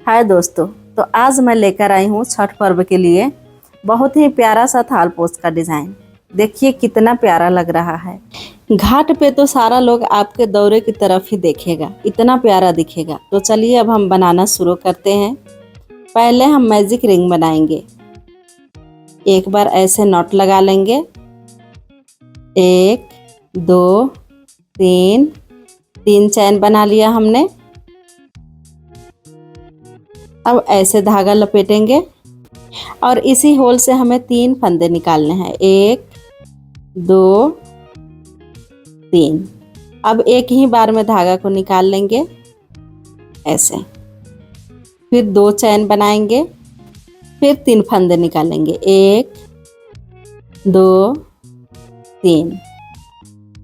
हाय दोस्तों। तो आज मैं लेकर आई हूँ छठ पर्व के लिए बहुत ही प्यारा सा थाल पोस्ट का डिज़ाइन। देखिए कितना प्यारा लग रहा है। घाट पे तो सारा लोग आपके दौरे की तरफ ही देखेगा, इतना प्यारा दिखेगा। तो चलिए अब हम बनाना शुरू करते हैं। पहले हम मैजिक रिंग बनाएंगे। एक बार ऐसे नॉट लगा लेंगे। 1 2 3 3 चैन बना लिया हमने। अब ऐसे धागा लपेटेंगे और इसी होल से हमें 3 फंदे निकालने हैं। 1 2 3। अब एक ही बार में धागा को निकाल लेंगे ऐसे। फिर 2 चैन बनाएंगे, फिर 3 फंदे निकालेंगे। 1 2 3।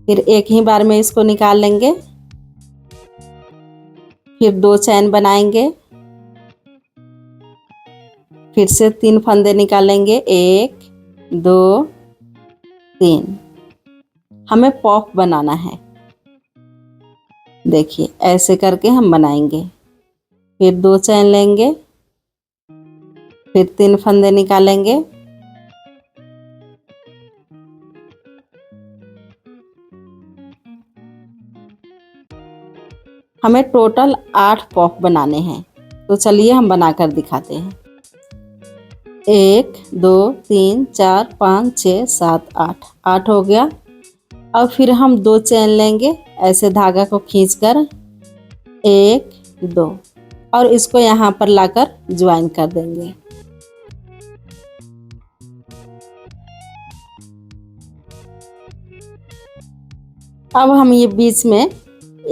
फिर एक ही बार में इसको निकाल लेंगे। फिर 2 चैन बनाएंगे, फिर से 3 फंदे निकालेंगे। 1 2 3। हमें पॉप बनाना है। देखिए ऐसे करके हम बनाएंगे। फिर 2 चैन लेंगे, फिर 3 फंदे निकालेंगे। हमें टोटल 8 पॉप बनाने हैं। तो चलिए हम बनाकर दिखाते हैं। 1 2 3 4 5 6 7 8 8 हो गया। अब फिर हम 2 चैन लेंगे, ऐसे धागा को खींचकर 1 2 और इसको यहाँ पर लाकर ज्वाइन कर देंगे। अब हम ये बीच में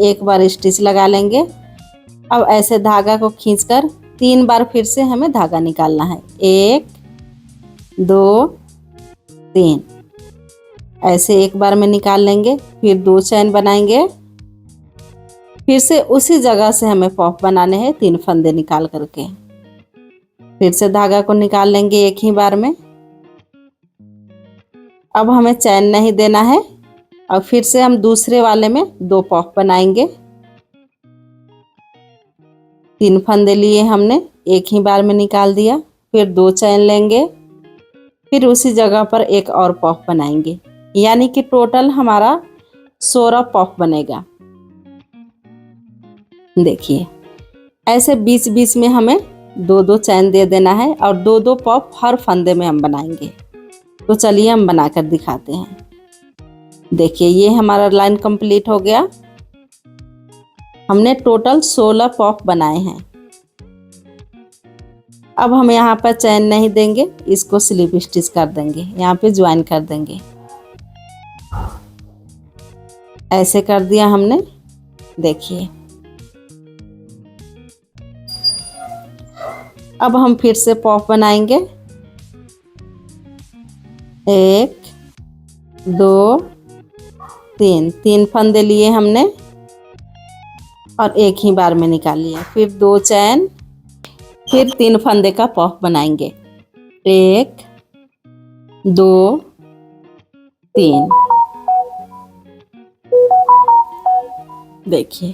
एक बार स्टिच लगा लेंगे। अब ऐसे धागा को खींचकर 3 बार फिर से हमें धागा निकालना है। 1 2 3। ऐसे एक बार में निकाल लेंगे। फिर 2 चैन बनाएंगे, फिर से उसी जगह से हमें पॉप बनाने हैं 3 फंदे निकाल करके। फिर से धागा को निकाल लेंगे एक ही बार में। अब हमें चैन नहीं देना है। और फिर से हम दूसरे वाले में 2 पॉप बनाएंगे। 3 फंदे लिए हमने, एक ही बार में निकाल दिया। फिर 2 चैन लेंगे, फिर उसी जगह पर एक और पॉप बनाएंगे, यानी कि टोटल हमारा 16 पॉप बनेगा। देखिए ऐसे बीच बीच में हमें 2 चैन दे देना है और 2 पॉप हर फंदे में हम बनाएंगे। तो चलिए हम बनाकर दिखाते हैं। देखिए ये हमारा लाइन कंप्लीट हो गया। हमने टोटल 16 पॉप बनाए हैं। अब हम यहाँ पर चैन नहीं देंगे, इसको स्लिप स्टिच कर देंगे, यहाँ पे ज्वाइन कर देंगे। ऐसे कर दिया हमने। देखिए अब हम फिर से पॉप बनाएंगे। 1 2 3 3 फंदे लिए हमने और एक ही बार में निकाल लिया। फिर 2 चैन, फिर 3 फंदे का पॉप बनाएंगे। 1 2 3। देखिए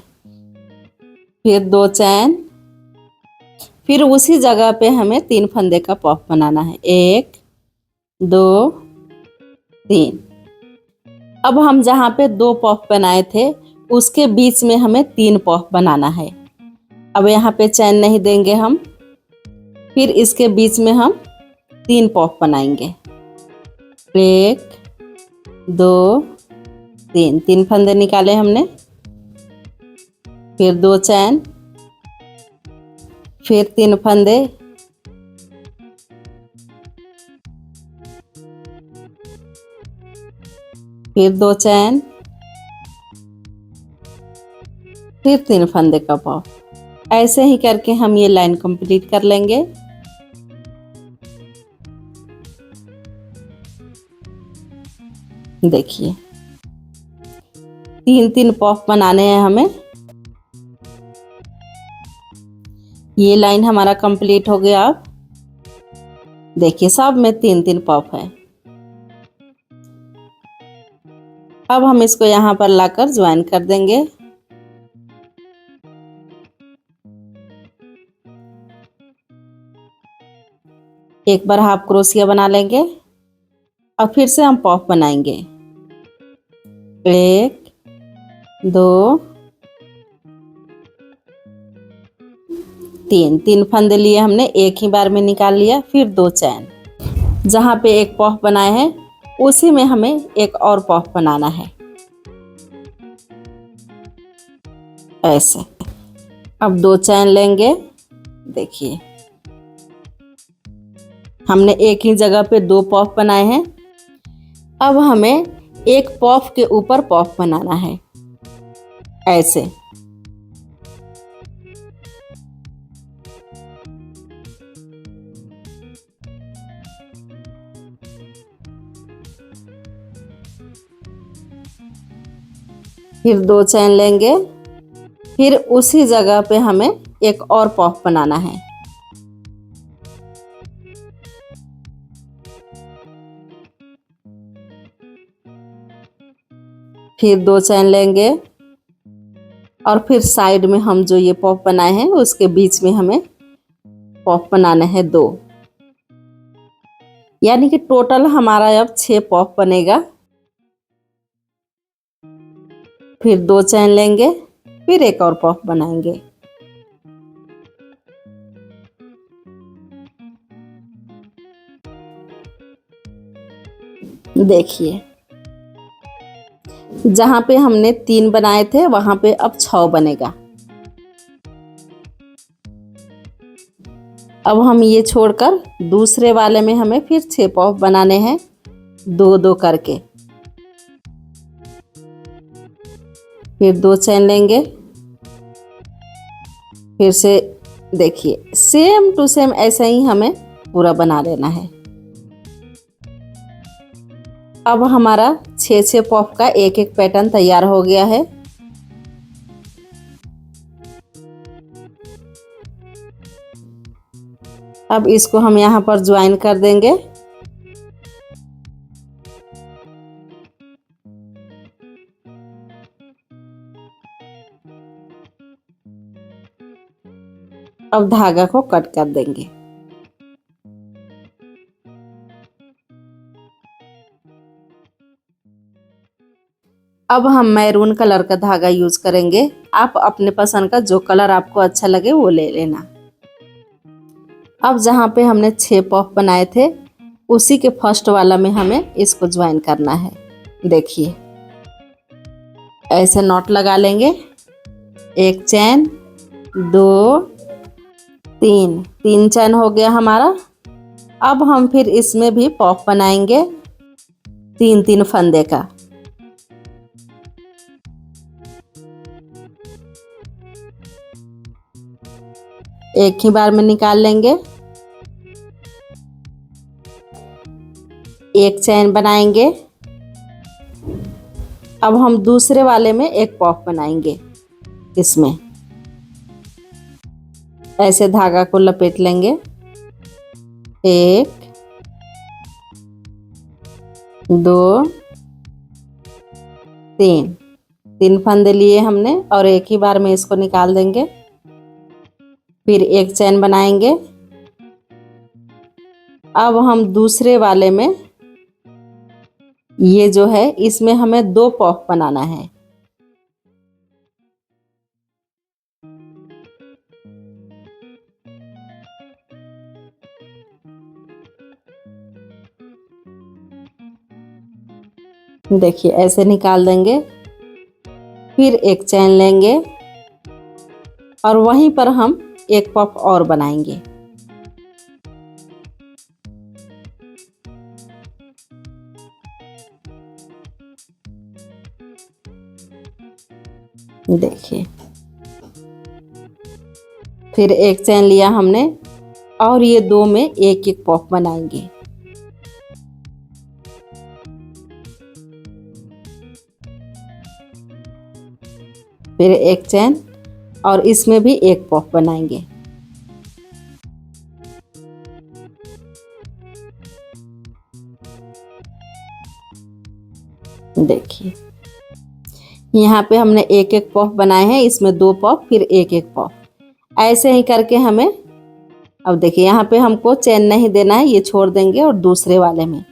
फिर 2 चैन, फिर उसी जगह पे हमें 3 फंदे का पॉप बनाना है। 1 2 3। अब हम जहाँ पे 2 पॉप बनाए थे उसके बीच में हमें 3 पॉप बनाना है। अब यहाँ पे चैन नहीं देंगे हम। फिर इसके बीच में हम 3 पॉप बनाएंगे। 1 2 3 3 फंदे निकाले हमने। फिर 2 चैन, फिर 3 फंदे, फिर 2 चैन, फिर 3 फंदे का पॉप। ऐसे ही करके हम ये लाइन कंप्लीट कर लेंगे। देखिए 3 पॉप बनाने हैं हमें। ये लाइन हमारा कंप्लीट हो गया। अब देखिए सब में 3 पॉप है। अब हम इसको यहाँ पर लाकर ज्वाइन कर देंगे। एक बार हाफ क्रोशिया बना लेंगे और फिर से हम पॉफ बनाएंगे। 1 2 3 फंदे लिए हमने, एक ही बार में निकाल लिया। फिर 2 चैन, जहाँ पे एक पॉफ बनाए हैं उसी में हमें एक और पॉफ बनाना है, ऐसे। अब 2 चैन लेंगे। देखिए हमने एक ही जगह पे 2 पॉफ बनाए हैं। अब हमें एक पॉफ के ऊपर पॉफ बनाना है, ऐसे। फिर 2 चैन लेंगे, फिर उसी जगह पे हमें एक और पॉफ बनाना है। फिर 2 चैन लेंगे और फिर साइड में हम जो ये पॉफ बनाए हैं उसके बीच में हमें पॉफ बनाना है 2, यानी कि टोटल हमारा अब 6 पॉफ बनेगा। फिर 2 चैन लेंगे, फिर एक और पॉफ बनाएंगे। देखिए जहाँ पे हमने 3 बनाए थे वहां पे अब 6 बनेगा। अब हम ये छोड़कर दूसरे वाले में हमें फिर 6 पॉफ बनाने हैं, 2 2 करके। फिर 2 चैन लेंगे, फिर से देखिए सेम टू सेम ऐसा ही हमें पूरा बना लेना है। अब हमारा 6 पॉफ का एक एक पैटर्न तैयार हो गया है। अब इसको हम यहाँ पर ज्वाइन कर देंगे। अब धागा को कट कर देंगे। अब हम मैरून कलर का धागा यूज करेंगे। आप अपने पसंद का जो कलर आपको अच्छा लगे वो ले लेना। अब जहाँ पे हमने 6 पॉफ बनाए थे उसी के फर्स्ट वाला में हमें इसको ज्वाइन करना है। देखिए ऐसे नॉट लगा लेंगे। 1 चैन 2 3 चैन हो गया हमारा। अब हम फिर इसमें भी पॉफ बनाएंगे 3 फंदे का। एक ही बार में निकाल लेंगे। 1 चैन बनाएंगे। अब हम दूसरे वाले में एक पॉफ बनाएंगे। इसमें ऐसे धागा को लपेट लेंगे। 1 2 3 फंदे लिए हमने और एक ही बार में इसको निकाल देंगे। फिर 1 चैन बनाएंगे। अब हम दूसरे वाले में ये जो है इसमें हमें 2 पॉफ बनाना है। देखिए ऐसे निकाल देंगे। फिर 1 चैन लेंगे और वहीं पर हम एक पॉफ और बनाएंगे। देखिए फिर 1 चैन लिया हमने और ये 2 में एक एक पॉफ बनाएंगे। फिर 1 चैन और इसमें भी एक पॉफ बनाएंगे। देखिए यहाँ पे हमने एक एक पॉफ बनाए हैं, इसमें 2 पॉफ फिर एक एक पॉफ, ऐसे ही करके हमें अब देखिए यहाँ पे हमको चेन नहीं देना है, ये छोड़ देंगे और दूसरे वाले में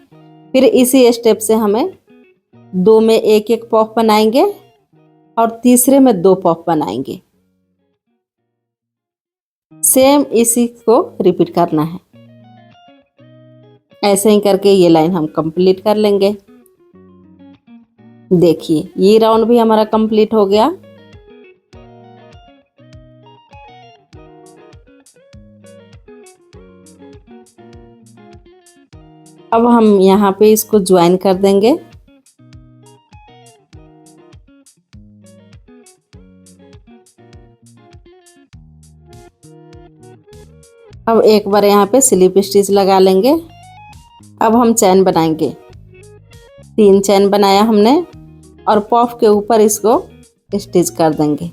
फिर इसी स्टेप से हमें 2 में एक एक पॉफ बनाएंगे और तीसरे में 2 पॉफ बनाएंगे। सेम इसी को रिपीट करना है। ऐसे ही करके ये लाइन हम कंप्लीट कर लेंगे। देखिए ये राउंड भी हमारा कंप्लीट हो गया। अब हम यहाँ पे इसको ज्वाइन कर देंगे। अब एक बार यहाँ पे स्लिप स्टिच लगा लेंगे। अब हम चैन बनाएंगे। 3 चैन बनाया हमने और पॉफ के ऊपर इसको स्टिच कर देंगे।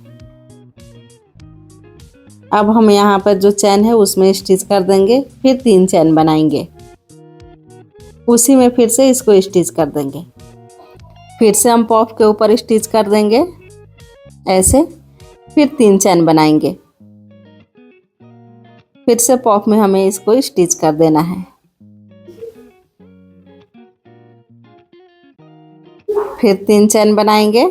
अब हम यहाँ पर जो चैन है उसमें स्टिच कर देंगे, फिर 3 चैन बनाएंगे, उसी में फिर से इसको स्टिच कर देंगे। फिर से हम पॉफ के ऊपर स्टिच कर देंगे ऐसे, फिर 3 चैन बनाएंगे, फिर से पॉफ में हमें इसको स्टिच कर देना है। फिर 3 चैन बनाएंगे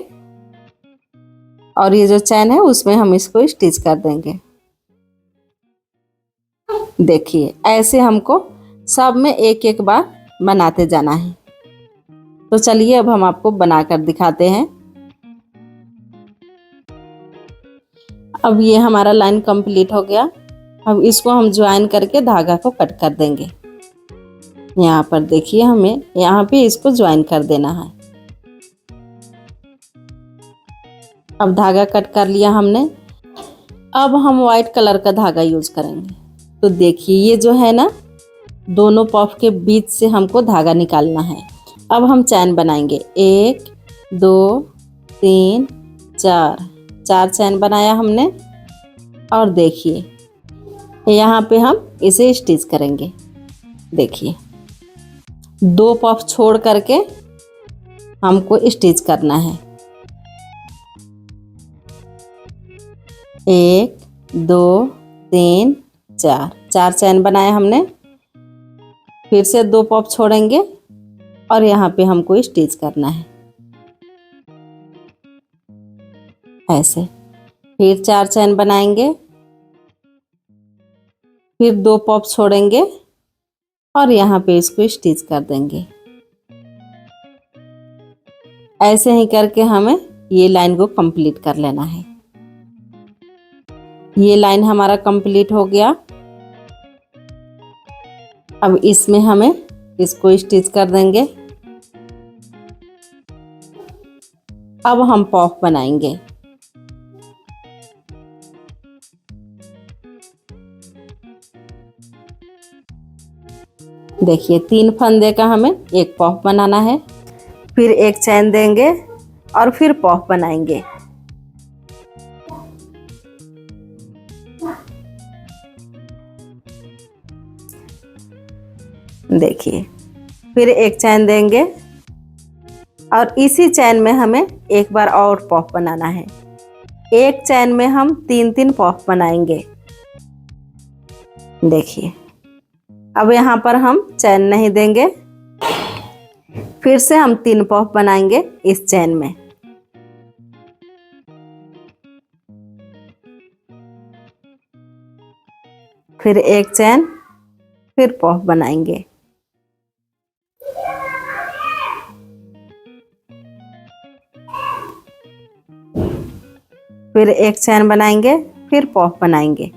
और ये जो चैन है उसमें हम इसको स्टिच कर देंगे। देखिए ऐसे हमको सब में एक एक बार बनाते जाना है। तो चलिए अब हम आपको बनाकर दिखाते हैं। अब ये हमारा लाइन कंप्लीट हो गया। अब इसको हम ज्वाइन करके धागा को कट कर देंगे। यहाँ पर देखिए हमें यहाँ पे इसको ज्वाइन कर देना है। अब धागा कट कर लिया हमने। अब हम वाइट कलर का धागा यूज करेंगे। तो देखिए ये जो है ना, दोनों पॉफ के बीच से हमको धागा निकालना है। अब हम चैन बनाएंगे। 1 2 3 4, 4 चैन बनाया हमने। और देखिए यहाँ पे हम इसे स्टिच करेंगे। देखिए 2 पॉफ छोड़ करके हमको स्टिच करना है। 1 2 3 4, 4 चैन बनाया हमने। फिर से 2 पॉफ छोड़ेंगे और यहाँ पे हमको स्टिच करना है ऐसे। फिर 4 चैन बनाएंगे, फिर 2 पॉफ छोड़ेंगे और यहाँ पे इसको स्टिच कर देंगे। ऐसे ही करके हमें ये लाइन को कंप्लीट कर लेना है। ये लाइन हमारा कंप्लीट हो गया। अब इसमें हमें इसको स्टिच कर देंगे। अब हम पॉफ बनाएंगे। देखिए 3 फंदे का हमें एक पॉफ बनाना है। फिर एक चैन देंगे और फिर पॉफ बनाएंगे। देखिए फिर एक चैन देंगे और इसी चैन में हमें एक बार और पॉफ बनाना है। एक चैन में हम 3-3 पॉफ बनाएंगे। देखिए अब यहाँ पर हम चैन नहीं देंगे, फिर से हम 3 पॉफ बनाएंगे इस चैन में। फिर एक चैन, फिर पॉफ बनाएंगे। फिर एक चैन बनाएंगे, फिर पॉफ बनाएंगे।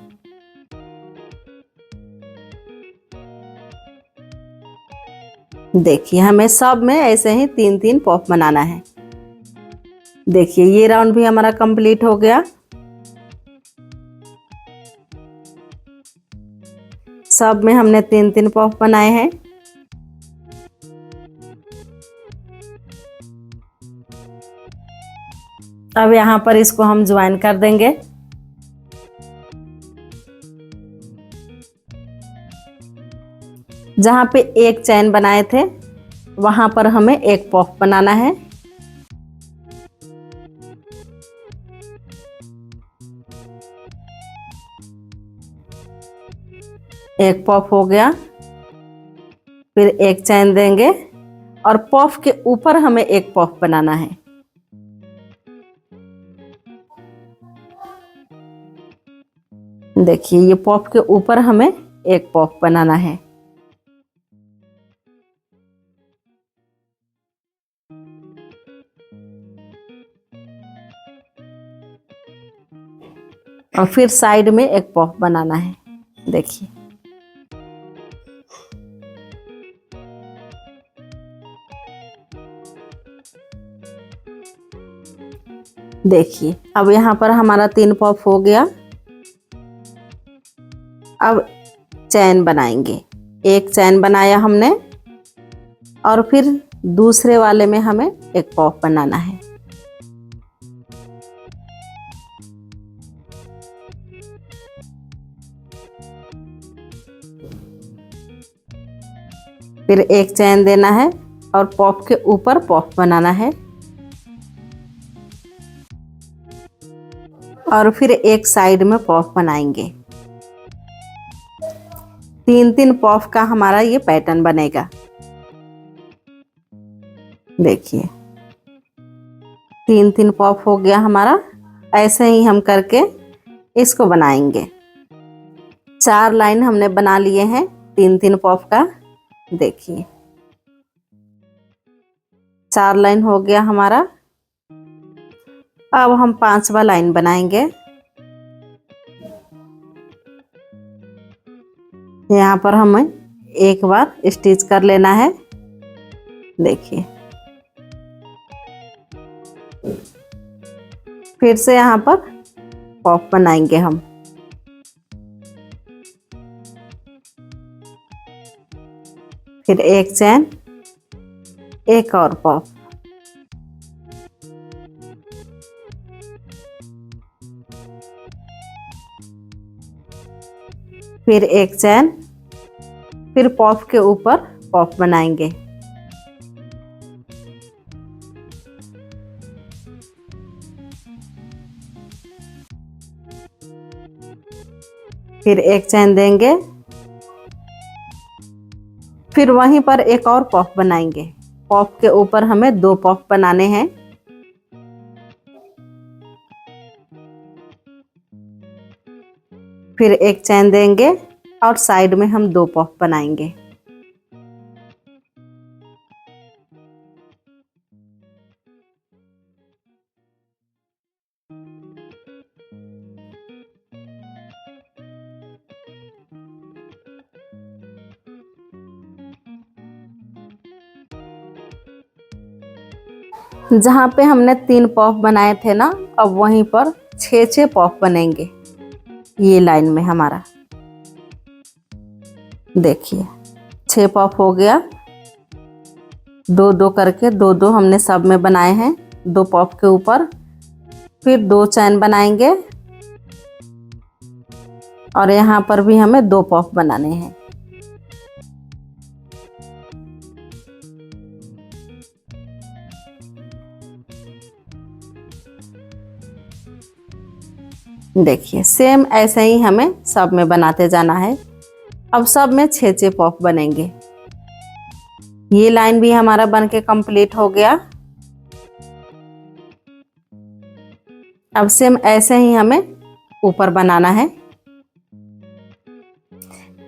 देखिए हमें सब में ऐसे ही 3-3 पॉफ बनाना है। देखिए ये राउंड भी हमारा कंप्लीट हो गया। सब में हमने 3-3 पॉफ बनाए हैं। अब यहाँ पर इसको हम ज्वाइन कर देंगे। जहाँ पे एक चैन बनाए थे वहाँ पर हमें एक पॉफ बनाना है। एक पॉप हो गया, फिर एक चैन देंगे और पॉप के ऊपर हमें एक पॉप बनाना है। देखिए ये पॉप के ऊपर हमें एक पॉप बनाना है। और फिर साइड में एक पॉप बनाना है। देखिए देखिए अब यहाँ पर हमारा 3 पॉप हो गया। अब चैन बनाएंगे। एक चैन बनाया हमने और फिर दूसरे वाले में हमें एक पॉप बनाना है। फिर एक चैन देना है और पॉप के ऊपर पॉप बनाना है और फिर एक साइड में पॉप बनाएंगे। 3-3 पॉप का हमारा ये पैटर्न बनेगा। देखिए 3-3 पॉप हो गया हमारा। ऐसे ही हम करके इसको बनाएंगे। 4 लाइन हमने बना लिए हैं 3-3 पॉप का। देखिए 4 लाइन हो गया हमारा। अब हम 5वां लाइन बनाएंगे। यहाँ पर हमें एक बार स्टिच कर लेना है। देखिए फिर से यहाँ पर पॉप बनाएंगे हम। फिर एक चैन, एक और पॉप। फिर एक चैन, फिर पॉप के ऊपर पॉप बनाएंगे। फिर एक चैन देंगे, फिर वहीं पर एक और पॉप बनाएंगे। पॉप के ऊपर हमें 2 पॉप बनाने हैं। फिर एक चैन देंगे और साइड में हम 2 पॉप बनाएंगे। जहाँ पे हमने 3 पॉप बनाए थे ना, अब वहीं पर 6-6 पॉप बनेंगे ये लाइन में हमारा। देखिए 6 पॉप हो गया। 2-2 करके 2-2 हमने सब में बनाए हैं। 2 पॉप के ऊपर फिर 2 चैन बनाएंगे और यहाँ पर भी हमें 2 पॉप बनाने हैं। देखिए सेम ऐसे ही हमें सब में बनाते जाना है। अब सब में 6-6 पॉप बनेंगे। ये लाइन भी हमारा बनके कंप्लीट हो गया। अब सेम ऐसे ही हमें ऊपर बनाना है।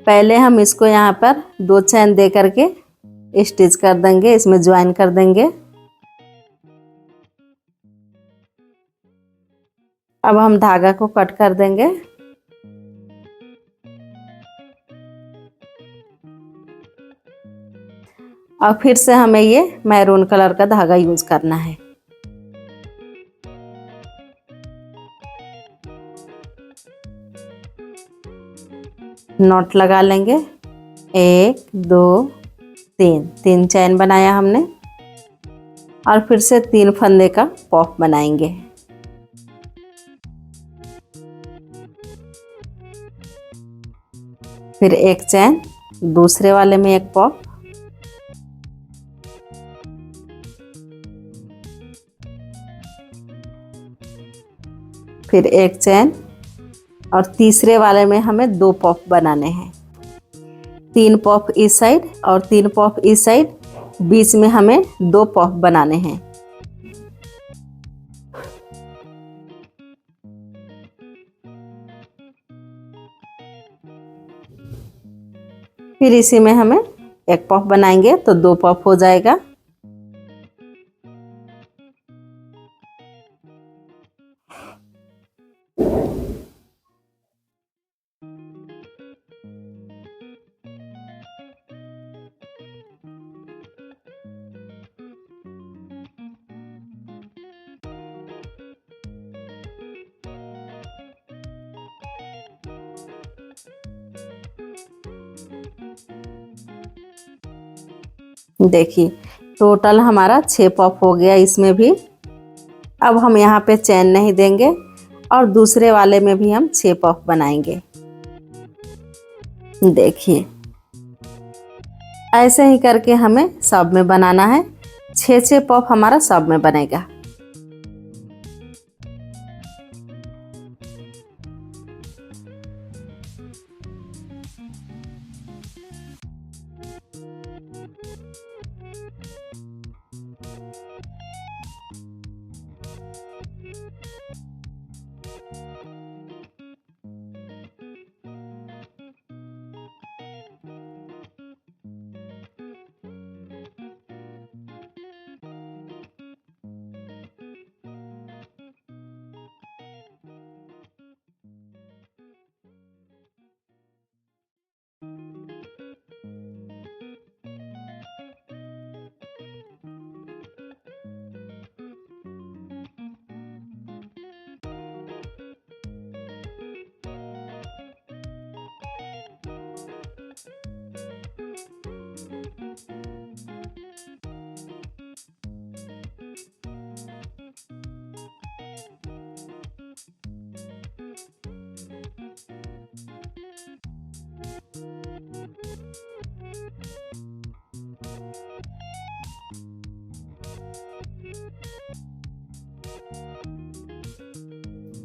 पहले हम इसको यहाँ पर 2 चैन दे करके स्टिच कर देंगे, इसमें ज्वाइन कर देंगे। अब हम धागा को कट कर देंगे। और फिर से हमें ये मैरून कलर का धागा यूज करना है। नॉट लगा लेंगे। 1 2 3 चैन बनाया हमने और फिर से 3 फंदे का पॉप बनाएंगे। फिर एक चैन, दूसरे वाले में एक पॉप। फिर एक चैन और तीसरे वाले में हमें 2 पॉप बनाने हैं। 3 पॉफ इस साइड और 3 पॉफ इस साइड, बीच में हमें 2 पॉफ बनाने हैं। फिर इसी में हमें 1 पॉफ बनाएंगे तो 2 पॉफ हो जाएगा। देखिए टोटल हमारा 6 पॉफ हो गया इसमें भी। अब हम यहाँ पे चैन नहीं देंगे और दूसरे वाले में भी हम 6 पॉफ बनाएंगे। देखिए ऐसे ही करके हमें सब में बनाना है। 6 पॉफ हमारा सब में बनेगा।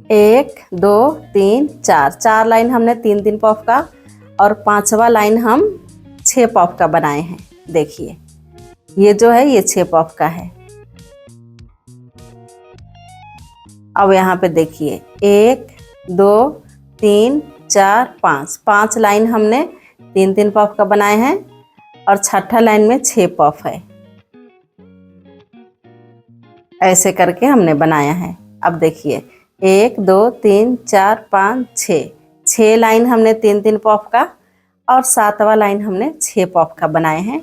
एक, दो, तीन, चार, 4 लाइन हमने 3 पॉफ का और 5वां लाइन हम 6 पॉफ का बनाए हैं। देखिए ये जो है ये 6 पॉफ का है। अब यहाँ पे देखिए 1, 2, 3, 4, 5 लाइन हमने 3 पॉफ का बनाए हैं और 6ठा लाइन में 6 पॉफ है। ऐसे करके हमने बनाया है। अब देखिए 1, 2, 3, 4, 5, 6 लाइन हमने 3 पॉफ का और 7वां लाइन हमने 6 पॉफ का बनाए हैं।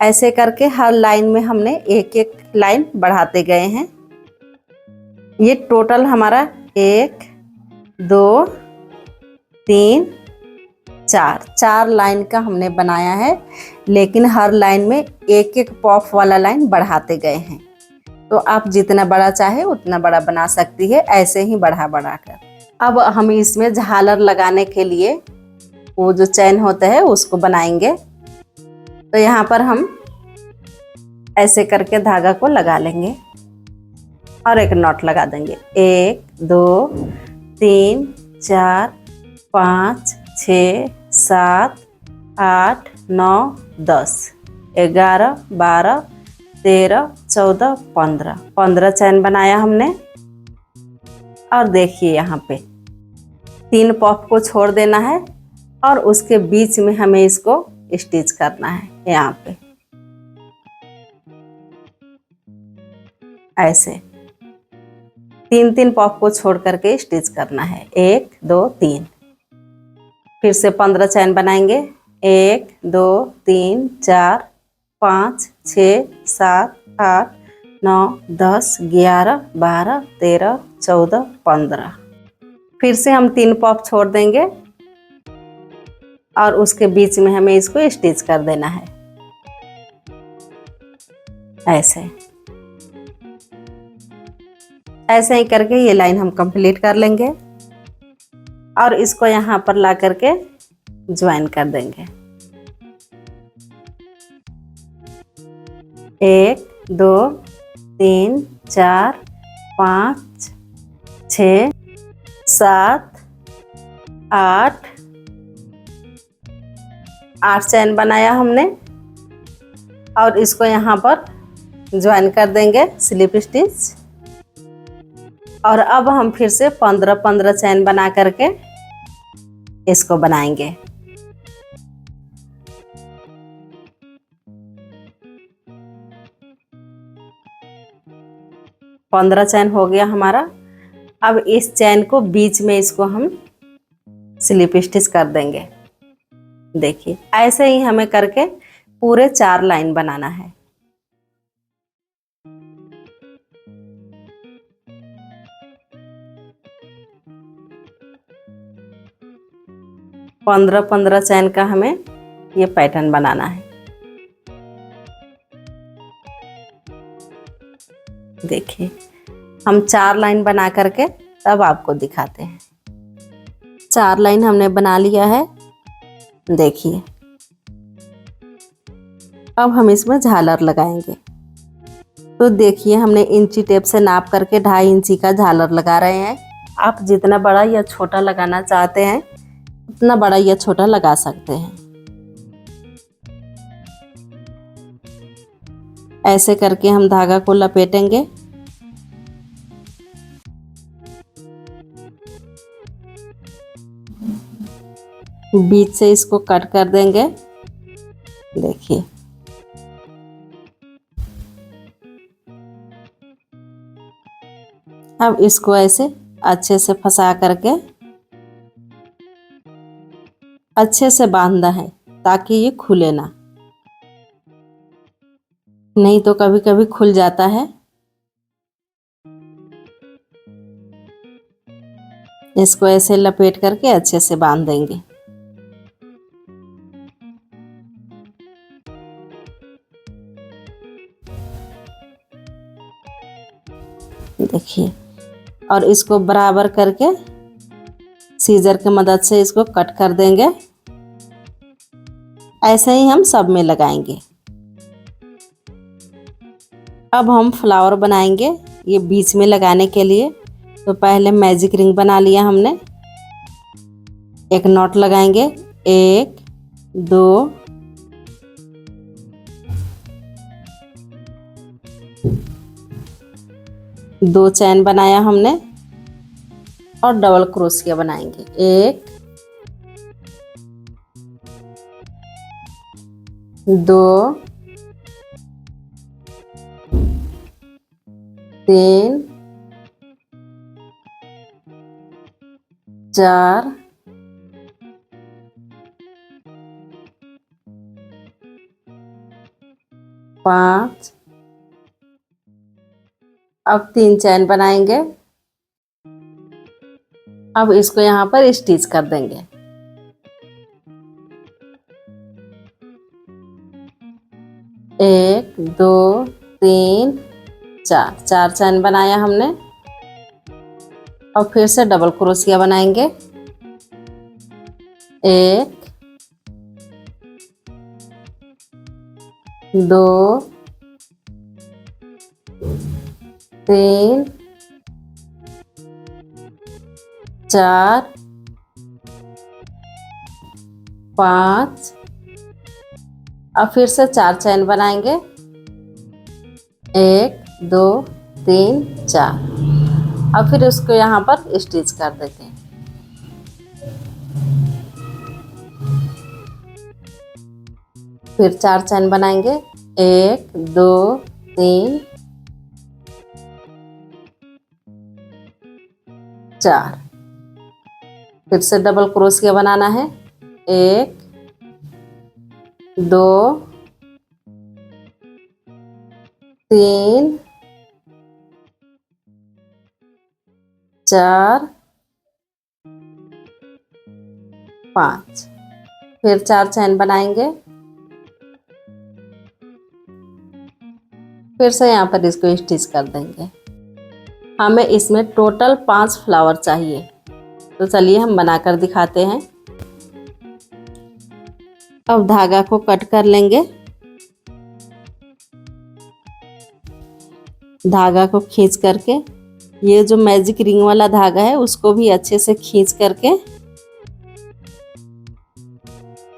ऐसे करके हर लाइन में हमने एक एक लाइन बढ़ाते गए हैं। ये टोटल हमारा 1, 2, 3, 4 लाइन का हमने बनाया है, लेकिन हर लाइन में एक एक पॉफ वाला लाइन बढ़ाते गए हैं। तो आप जितना बड़ा चाहे उतना बड़ा बना सकती है, ऐसे ही बढ़ा कर। अब हम इसमें झालर लगाने के लिए वो जो चैन होता है उसको बनाएंगे। तो यहाँ पर हम ऐसे करके धागा को लगा लेंगे और एक नॉट लगा देंगे। 1, 2, 3, 4, 5, 6, 7, 8, 9, 10, 11, 12, 13, 14, 15 चैन बनाया हमने। और देखिए यहाँ पे 3 पॉफ को छोड़ देना है और उसके बीच में हमें इसको स्टिच करना है। यहाँ पे ऐसे 3 पॉफ को छोड़ करके स्टिच करना है। 1, 2, 3। फिर से 15 चैन बनाएंगे। 1, 2, 3, 4, 5, 6, 7, 8, 9, 10, 11, 12, 13, 14, 15। फिर से हम 3 पॉफ छोड़ देंगे और उसके बीच में हमें इसको स्टिच कर देना है। ऐसे ही करके ये लाइन हम कंप्लीट कर लेंगे और इसको यहाँ पर ला करके ज्वाइन कर देंगे। 1, 2, 3, 4, 5, 6, 7, 8, 8 चैन बनाया हमने और इसको यहाँ पर ज्वाइन कर देंगे स्लिप स्टिच। और अब हम फिर से 15-15 चैन बना करके इसको बनाएंगे। पंद्रह चैन हो गया हमारा। अब इस चैन को बीच में इसको हम स्लिप स्टिच कर देंगे। देखिए ऐसे ही हमें करके पूरे 4 लाइन बनाना है। पंद्रह 15 चैन का हमें ये पैटर्न बनाना है। देखिए हम 4 लाइन बना करके तब आपको दिखाते हैं। 4 लाइन हमने बना लिया है। देखिए अब हम इसमें झालर लगाएंगे। तो देखिए हमने इंची टेप से नाप करके 2.5 इंची का झालर लगा रहे हैं। आप जितना बड़ा या छोटा लगाना चाहते हैं उतना बड़ा या छोटा लगा सकते हैं। ऐसे करके हम धागा को लपेटेंगे। बीच से इसको कट कर देंगे। देखिए अब इसको ऐसे अच्छे से फंसा करके अच्छे से बांधना है ताकि ये खुले ना, नहीं तो कभी कभी खुल जाता है। इसको ऐसे लपेट करके अच्छे से बांध देंगे। देखिए और इसको बराबर करके सीजर की मदद से इसको कट कर देंगे। ऐसे ही हम सब में लगाएंगे। अब हम फ्लावर बनाएंगे ये बीच में लगाने के लिए। तो पहले मैजिक रिंग बना लिया हमने। एक नॉट लगाएंगे, 1 2 2 चैन बनाया हमने और डबल क्रोशिया बनाएंगे। 1 2 3 4 5। अब 3 चैन बनाएंगे। अब इसको यहाँ पर स्टिच कर देंगे। एक 2 3 4 चैन बनाया हमने और फिर से डबल क्रोशिया बनाएंगे। 1 2 3 4 5। अब फिर से 4 चैन बनाएंगे। 1 2 3 4। अब फिर उसको यहाँ पर स्टिच कर देते हैं। फिर 4 चैन बनाएंगे। 1 2 3 4। फिर से डबल क्रोशिया बनाना है। 1 2 3 4 5। फिर 4 चैन बनाएंगे। फिर से यहाँ पर इसको स्टिच कर देंगे। हमें इसमें टोटल 5 फ्लावर चाहिए। तो चलिए हम बनाकर दिखाते हैं। अब धागा को कट कर लेंगे। धागा को खींच करके ये जो मैजिक रिंग वाला धागा है उसको भी अच्छे से खींच करके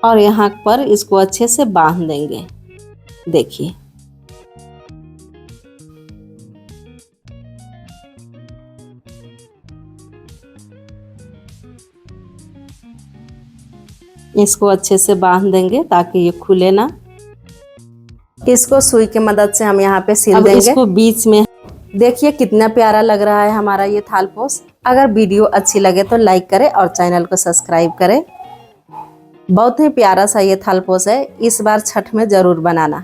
और यहाँ पर इसको अच्छे से बांध देंगे। देखिए इसको अच्छे से बांध देंगे ताकि ये खुले ना। इसको सुई की मदद से हम यहाँ पे सिल देंगे। इसको बीच में देखिए कितना प्यारा लग रहा है हमारा ये थालपोश। अगर वीडियो अच्छी लगे तो लाइक करें और चैनल को सब्सक्राइब करें। बहुत ही प्यारा सा ये थालपोश है, इस बार छठ में जरूर बनाना।